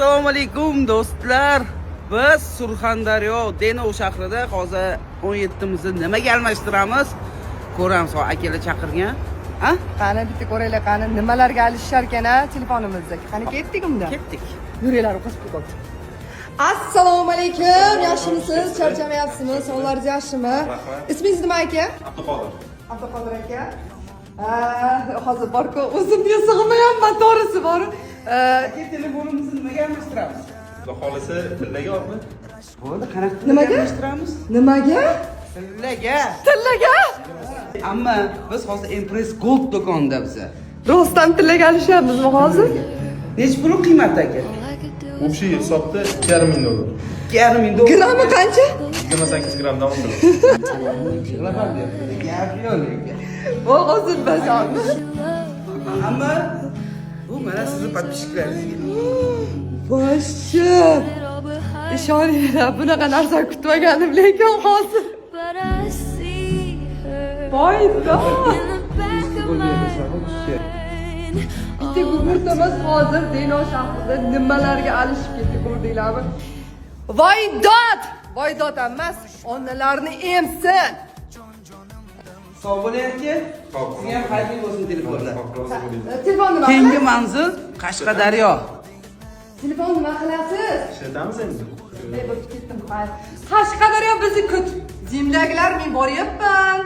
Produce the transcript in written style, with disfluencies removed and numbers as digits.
Assalomu alaykum do'stlar. Biz Surxondaryo Denov shahrida hozir 17mizni nimaga almashtiramiz? Ko'ramiz, akalar chaqirgan. Ha? Qani bitta ko'raylik, qani nimalarga alishishar ekan telefonimizda. Qani ketdik unda. Ketdik. Yuringlar, qo'shib qo'ydik. Assalomu alaykum. Yaxshimisiz? Charchamayapsizmi? Sog'laringiz yaxshimi? Ismingiz nima aka? Abduqodir. Abduqodir aka. Hozir bor-ku, o'zimga sig'mayapman, to'g'risi bor. Aka telefonimizni nimaga almashtiramiz? Xudo xolisi tillaga olmi? Bo'ldi, qanaqa Nimaga? almashtiramiz? Nimaga? Tillaga. Tillaga? Ammo biz hozir Impress Gold do'konida biz. Rostdan tillaga alishyapmizmi hozir? Necha pul qiymati aka? Общий hisobda 2,5 ming dollar. 2,5 dollar. Grammi qancha? 28 grammdan o'tiladi. Gap yo'q. Voy, o'zimbasanmi? Ammo bu mana sizni podpисчиklaringizga. Boshchi. Ishoninglar, bunaqa narsa kutmagandim, lekin hozir. Boyda. Bitta gugurtamiz hozir Denov shahrida nimalarga alishib ketdi, ko'rdinglarmi? Voydod! Voydod emas, onalarni emsin. Sog' bo'ling aka. Sizga ham xayrli bo'lsin telefonlar. Telefon nima? Keyingi manzil Qashqadaryo. Telefon nima qilasiz? Ishlatamiz endi. Qashqadaryo bizni kut. Zimdagilar men boryapman.